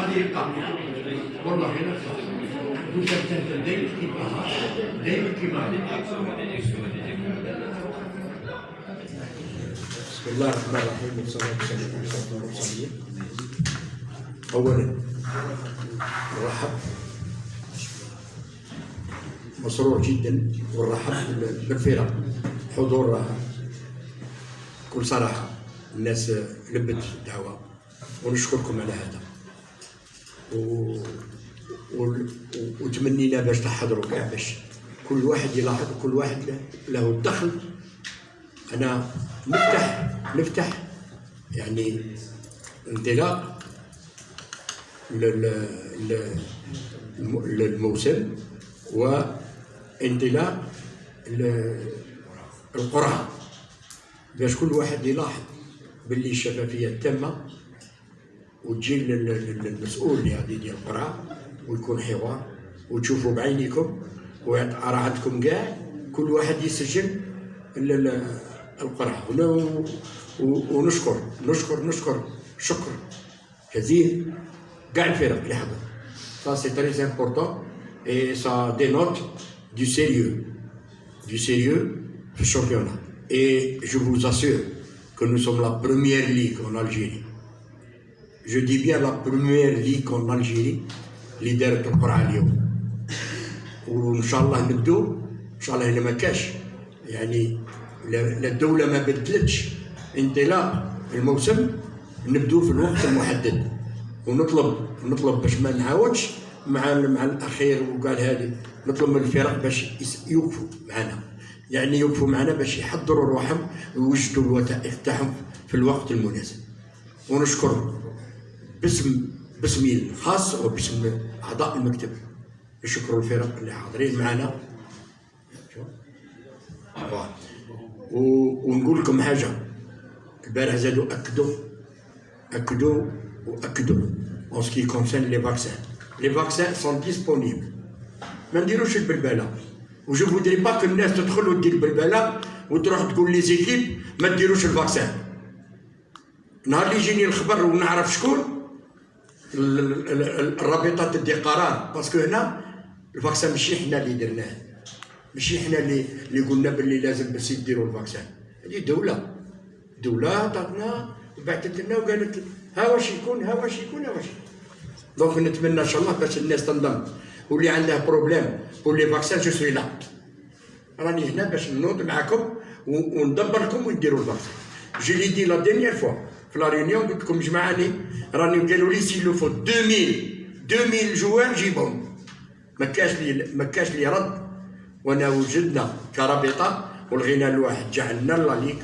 حديقة والله لا وكانت دايما كيما بسم الله الرحمن الرحيم والصلاة والسلام على أشرف المرسلين. أولا نرحب مسرور جدا ونرحب بالفرق حضور بكل صراحة الناس لبت الدعوة ونشكركم على هذا وتمنينا باش تحضروا كاع باش كل واحد يلاحظ كل واحد له الدخل. أنا نفتح يعني انطلاق للموسم وانطلاق القرعة باش كل واحد يلاحظ باللي الشفافية التامة وتجي للمسؤول اللي غادي يدير القرعة ويكون حوار وتشوفوا بعينيكم وراه عندكم كاع كل واحد يسجل القرعة. ونشكر شكر جزيل كاع الفرق اللي حضروا. Ça c'est très important et ça dénote du sérieux في الشامبيونات. Et je vous assure que nous sommes la première ligue en Algérie. Je dis bien la première ligue en Algérie اللي دارت القرعة اليوم. وإن شاء الله نبدو إن شاء الله إلا ما كاش يعني الدولة ما بدلتش انطلاق الموسم نبدو في الوقت المحدد. ونطلب باش ما نعاودش مع الأخير وقال هذه نطلب من الفرق باش يوقفوا معنا يعني يوقفوا معنا باش يحضروا روحهم ويوجدوا الوثائق تاعهم في الوقت المناسب. ونشكر باسمي الخاص وباسم أعضاء المكتب نشكروا الفرق اللي حاضرين معنا. ونقول لكم حاجة البارح زادوا أكدوا en ce qui concerne les vaccins. Les vaccins sont disponibles. ما نديروش البلبلة وجو فودري با كو الناس تدخل ودير البلبلة وتروح تقول لي زيكيب ما ديروش الفاكسان. نهار اللي يجيني الخبر ونعرف شكون الرابطة تدي قرار باسكو هنا الفاكسان ماشي حنا اللي درناه ماشي حنا اللي قلنا باللي لازم بس يديروا الفاكسان. هذه دولة عطاتنا وبعثت لنا وقالت ها واش يكون. دونك نتمنى ان شاء الله باش الناس تنضم واللي عندها بروبليم بور لي فاكسان جو سوي لا راني هنا باش نوض معاكم وندبر لكم ونديروا الفاكسان. جي لي دي لا دينيير فوا في لا ريونيون قلت لكم جمعاني راني قالوا لي سي لو فو 2000 جوار جيبهم ما كاش لي رد. وانا وجدنا كرابطه ولغينا الواحد جعلنا لا ليك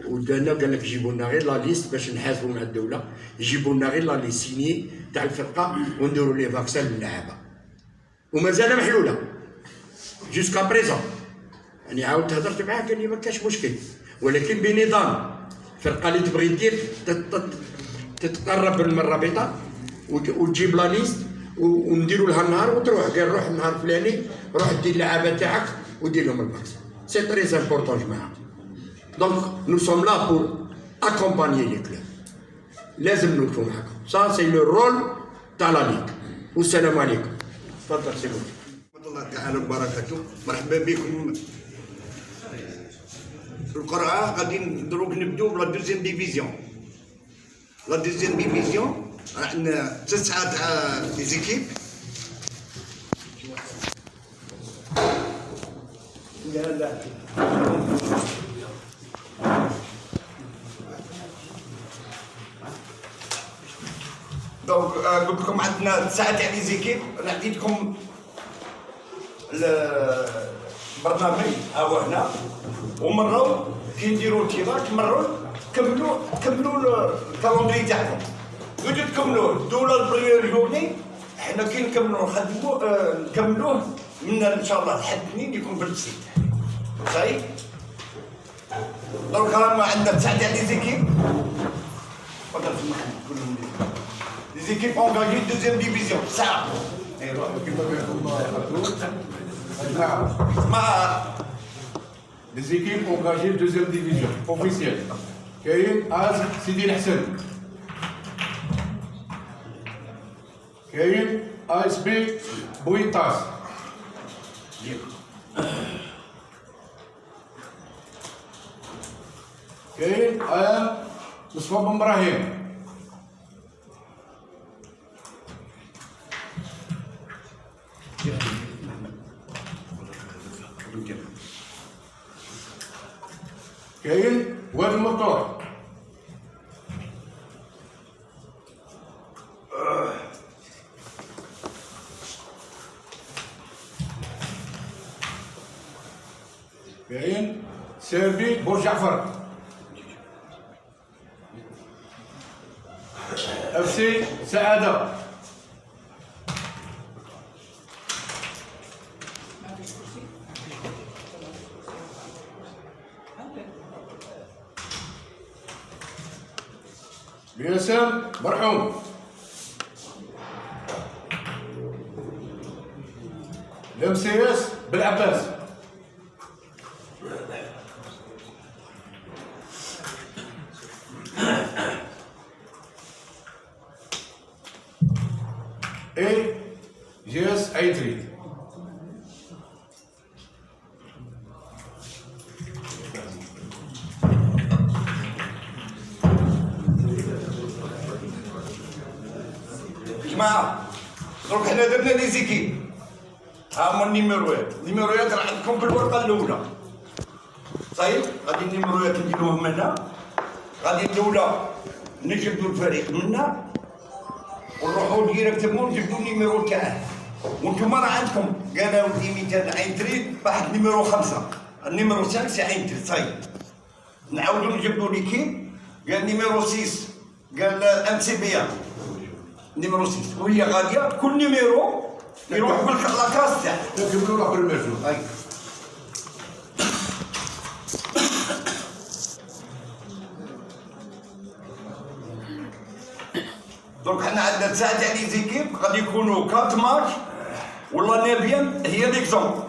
ودانا قال لك جيبوا لنا غير لا ليست باش نحاسبوا مع الدوله يجيبوا لنا غير لا ليست سيني تاع الفرقه ونديروا لي فاكسان للعابه ومازال محلوله جوسكا بريزون. يعني عاودت هضرت معاه قال لي ما كاش مشكل ولكن بنظام الفرقه اللي تبغي دير تتقرب من الرابطه وتجيب لا ليست ونديروا لها النهار وتروح قال روح النهار الفلاني روح دير اللعابه تاعك ودير لهم الفاكسان. سي تري امبورطون جماعه. دونك نو سوم لا بور اكومبانيي لي كلوب لازم نوقفوا معاكم. سا سي لو رول تاع لا ليغ. والسلام عليكم. تفضل سي بوي. ورحمة الله تعالى وبركاته. مرحبا بكم. القرعة غادي دروك نبداو بلا دوزيام ديفيزيون. لا دوزيام ديفيزيون عندنا 9 تاع لي زيكيب. لا دونك قلت لكم عندنا 9 تاع لي زيكيب. انا عطيتكم البرنامج ها هو هنا ومروا كي نديروا التيراك مروا كملوا الكالندري تاعكم. قلت تكملوه الدوله البريمير جورني حنا كي نكملوه من ان شاء الله لحد اثنين يكون بالبسيط صحيح. دونك رانا عندنا 9 تاع لي زيكيب. تفضل في المحل كلهم لي زيكيب اونغاجي دوزيام ديفيزيون 9. ايوا مع Les équipes engagées deuxième division officielle. كاين از سيدي الحسن كاين ايس بي بوينتاس. كاين ايام مصطفى بن ابراهيم. كاين واد المطور. كاين سيربي بورجعفر. اف سي سعاده. بياسم مرحوم. لمسياس بالعباس. اي جياس عيتري. جماعة دروك حنا درنا لي زيكيب. ها هما النيميروات. النيميروات راه عندكم في الورقة الأولى. صحيح؟ غادي النيميروات نديروهم هنا. غادي الأولى نجبدو الفريق منا ونروحو ديريكتومون نجبدو النيميرو تاعه. وانتوما راه عندكم قال ودي مثال عين تريد واحد نيميرو 5. النيميرو 5 سي عين تريد. صحيح. نعاودو نجبدو ليكيب. قال نيميرو 6 قال ام سي بي ان. نيميرو 6 وهي غاديه كل نيميرو يروح باللاكاس تاعه. نكملوا لا بريمير جور. دونك حنا عندنا 9 تاع لي زيكيب غادي يكونوا 4 ماتش ولا نابيان هي ليكزومبل.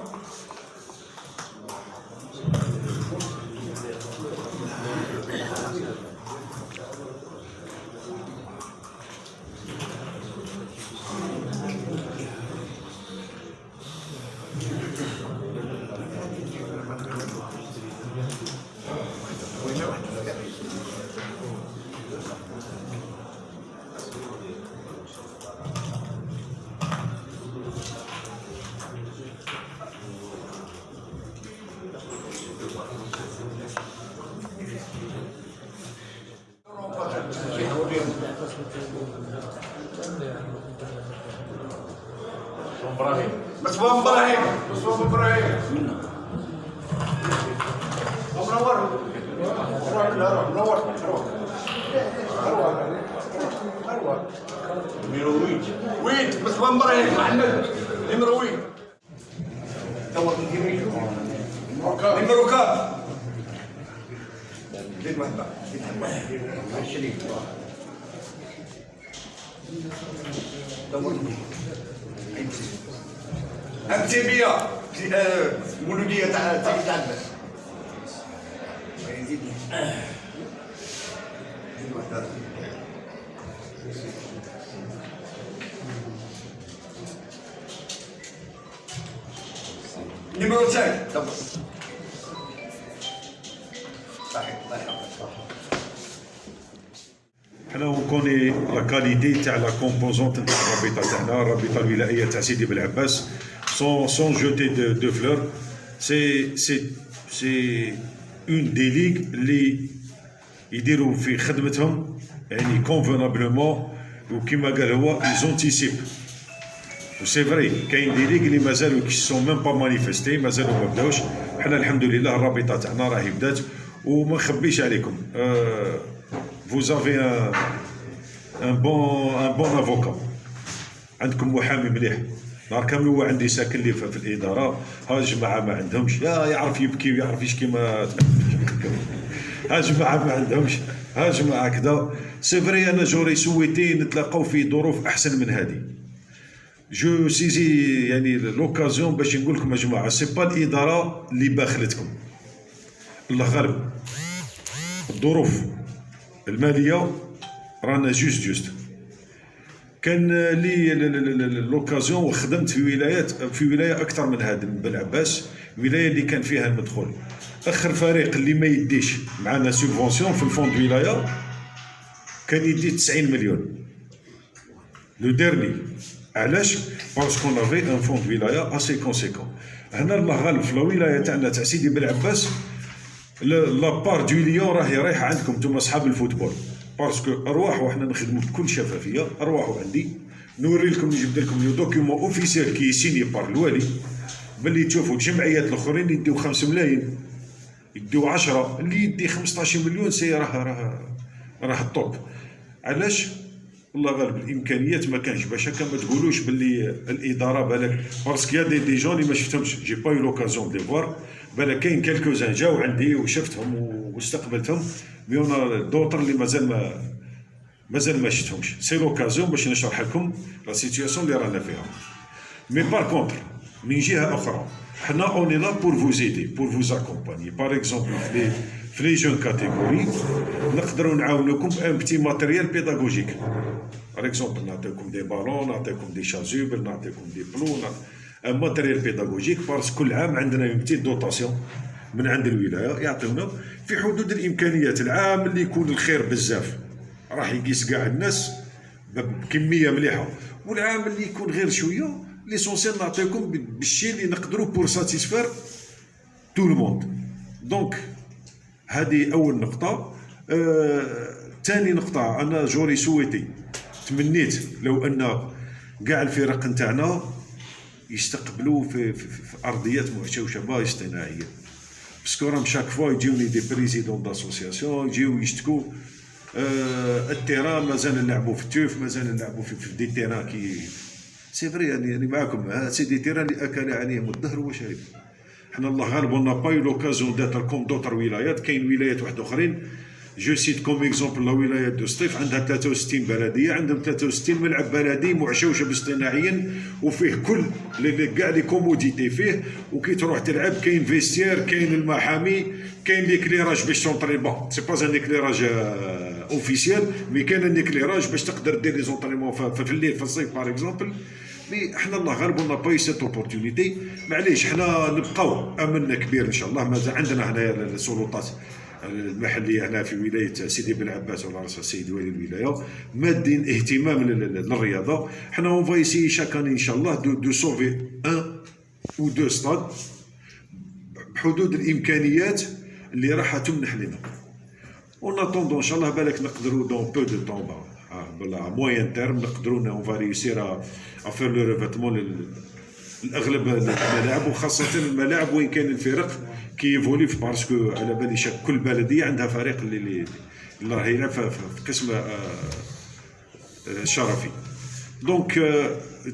ابراهيم. مصطفى ابراهيم. مصطفى ابراهيم. منور. منور. نيميرو وين مصطفى ابراهيم محمد نيميرو وين؟ نيميرو 4. زيد واحد بعد. شريك. امتبيه مولوديه تاع العباس. زيدني. نيميرو 5 تفضل. صحيح الله يحفظك. حنا ونكوني لا كاليتي تاع لا كومبوزونت تاع الرابطه تاعنا، الرابطه الولائيه تاع سيدي بالعباس، سون جوتي دو فلور. سي اون دي ليغ اللي يديروا في خدمتهم يعني كونفونابلومون، وكما قال هو يزونتيسيب. وسي فري كاين دي ليغ اللي مازالوا كي سون ميم با مانيفيستي، مازالوا ما بداوش. حنا الحمد لله الرابطه تاعنا راهي بدات، وما نخبيش عليكم vous avez un bon avocat. عندكم محامي مليح. نهار كامل هو عندي ساكن لي في الاداره، ها الجماعه ما عندهمش، يعرف يبكي ويعرف يشكي ما ها الجماعه ما عندهمش، ها الجماعه كذا. سي فري انا جوري سويتي نتلاقاو في ظروف احسن من هذه. جو سيزي يعني لوكازيون باش نقول لكم يا جماعه، سي با الاداره اللي باخلتكم، الله غالب. الظروف الماليه رانا جوست كان لي لوكازيون وخدمت في ولايه اكثر من هذا من بلعباس، ولايه اللي كان فيها المدخول. اخر فريق اللي ما يديش معنا سوبفونسيون في الفوند ولايه كان يدي 90 مليون لو ديرني. علاش؟ باسكو اون افي ان فوند ولايه اسي كونسيكون. هنا الله غالب في الولايه تاعنا تاع سيدي بلعباس لا بار دو ليون راهي رايحه عندكم نتوما اصحاب الفوتبول، باسكو ارواحوا احنا نخدموا بكل شفافيه. ارواحوا عندي نوري لكم، نجيب لكم لو دوكيومون اوفيسيال كي سيني بار الوالي باللي تشوفوا الجمعيات الاخرين يديو 5 ملايين، يديو 10، اللي يدي 15 مليون سي راه الطوب. علاش؟ والله غالب الامكانيات ما كانش باش هكا ما تقولوش باللي الاداره بالك، باسكو يا دي جون اللي ما شفتهمش، جي با يو لوكازيون دي فوار، بالك كاين كالكو زان جاو عندي وشفتهم واستقبلتهم، مي اون دوطر اللي مازال ما شفتهمش. سي لوكازيون باش نشرح لكم لا سيتياسيون اللي رانا فيها. مي بار كونتر من جهه اخرى حنا اوني لا بور فوز ايدي، بور فوز اكومباني. بار اكزومبل في لي جون كاتيجوري نقدروا نعاونوكم بان بتي ماتيريال بيداغوجيك. بار اكزومبل نعطيكم دي بالون، نعطيكم دي شازوبل، نعطيكم دي بلو، ان ماتيريال بيداغوجيك. بارس كل عام عندنا اون بتيت دوطاسيون من عند الولايه يعطيونا في حدود الامكانيات. العام اللي يكون الخير بزاف راح يقيس كاع الناس بكميه مليحه، والعام اللي يكون غير شويه ليسونسيال نعطيكم بالشيء اللي نقدروا بور ساتيسفير تو الموند. دونك هذه اول نقطه. ثاني نقطه، انا جوري سويتي تمنيت لو ان كاع الفرق نتاعنا يستقبلوا في ارضيات مشوشبه اصطناعيه، باسكو راهم شاك فوا يجيوني دي بريزيدون داسوسياسيون يجيو يشتكوا التيران مازال نلعبوا في التوف، مازال نلعبوا في دي تيران كي سي فري. يعني معاكم سي دي تيران اللي اكل عليهم الدهر واش هاي. حنا الله غالب اون با يو لوكازيون داتر كوم دوتر ولايات. كاين ولايات واحد اخرين جو سيت كوم اكزومبل لا ولايه دو سطيف عندها 63 بلديه، عندهم 63 ملعب بلدي معشوشب اصطناعيا وفيه كل كاع لي كوموديتي فيه، وكي تروح تلعب كاين فيستير، كاين المحامي، كاين ليكليراج باش تونطريبون. سي با ان ايكليراج اوفيسيال، مي كاين ان ايكليراج باش تقدر دير لي زونطريمون في الليل في الصيف بار اكزومبل. مي حنا الله غالب اون با سيت اوبورتونيتي. معليش حنا نبقاو املنا كبير ان شاء الله. مازال عندنا هنايا السلطات المحليه هنا في ولايه سيدي بن عباس ولا راس السيد والي الولايه مادين اهتمام للرياضه. حنا اون فايسي شاكان ان شاء الله دو سوفي ان او دو ستاد بحدود الامكانيات اللي راح تمنح لنا. اون اتوندون ان شاء الله بالك نقدروا دون بو دو طون بلا موين تيرم نقدروا اون فاريسير افير لو ريفيتمون الاغلب الملاعب، وخاصه الملاعب وين كان الفرق كي يفولي باسكو على بالي شاك كل بلديه عندها فريق اللي راه يلعب في قسم شرفي. دونك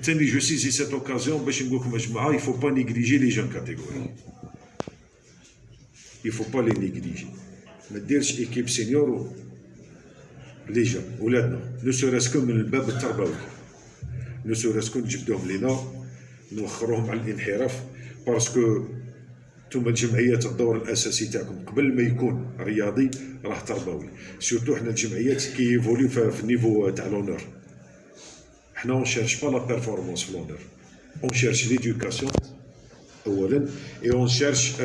ثاني جو سيزي سيت اوكازيون باش نقول لكم يا جماعه يفو با نيغليجي لي جون كاتيجوري، يفو با لي نيغليجي. ما ديرش ايكيب سينيور لي جون ولادنا نو سوراسكو من الباب التربوي، نو سوراسكو نجبدوهم لينا نوخروهم على الانحراف. باسكو نتوما الجمعيات الدور الاساسي تاعكم قبل ما يكون رياضي راه تربوي. سورتو حنا الجمعيات كي يفولي في النيفو تاع لونور، حنا اون شيرش با لا بيرفورمانس في لونور، اون شيرش ليدوكاسيون اولا، اي اون شيرش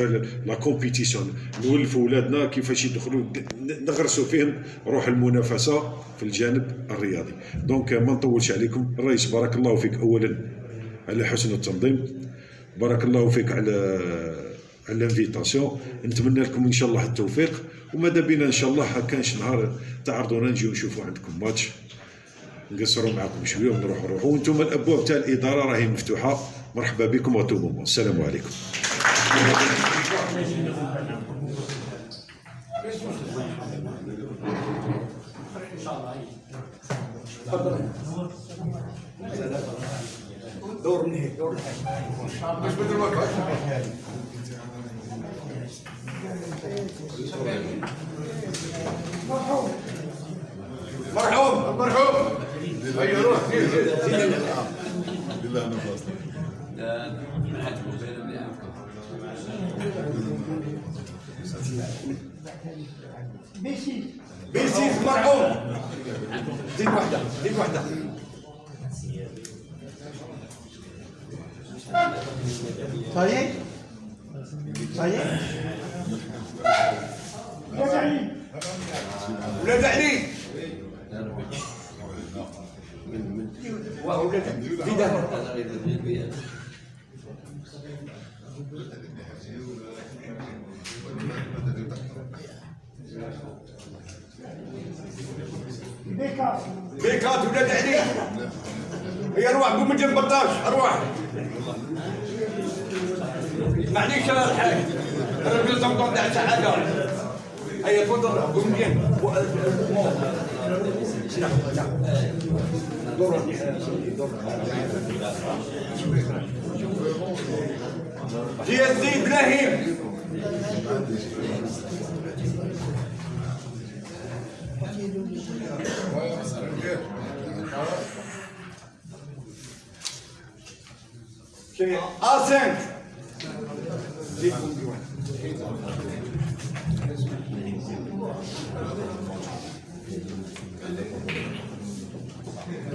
لا كومبيتيسيون. نولفوا ولادنا كيفاش يدخلوا، نغرسوا فيهم روح المنافسه في الجانب الرياضي. دونك ما نطولش عليكم. الرئيس بارك الله فيك اولا على حسن التنظيم، بارك الله فيك على الانفيتاسيون. نتمنى لكم ان شاء الله التوفيق، وماذا بينا ان شاء الله كانش نهار تعرضونا نجيو نشوفوا عندكم ماتش، نقصروا معكم شويه ونروحوا. وانتم الابواب تاع الاداره راهي مفتوحه، مرحبا بكم وتوبوا. السلام عليكم. دور من هيك دور باش بدل ما كاش مرحوم مرحوم. هيا روح بالله انا فاصل. بيسيس مرحوم. زيد وحده زيد وحده. Ça y est? Ça y est? ولاد علي ولاد في دار بيكات ولاد علي هي ارواح قوم جنب بطاش ارواح معليش يا الحاج الراجل زمطون تاع حاجه هيا تفضل قوم جنب جي اس دي ابراهيم A5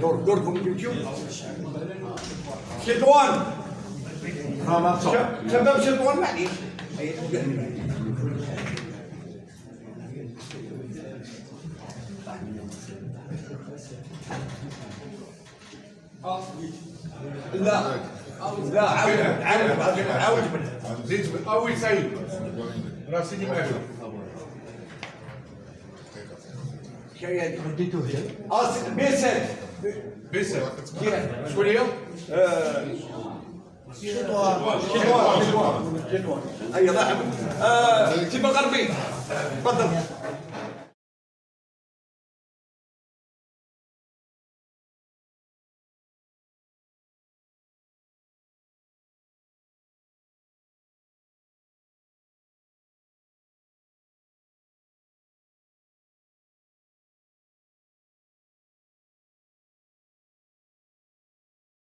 دوركم جبتوا شيطوان شباب شيطوان معليش لا لا عاود زيد اول سيد راسي ماشي شي هذه وديتوه بيسل بس شكون هي؟ شيطوان هيا لاحظ سيب الغربي تفضل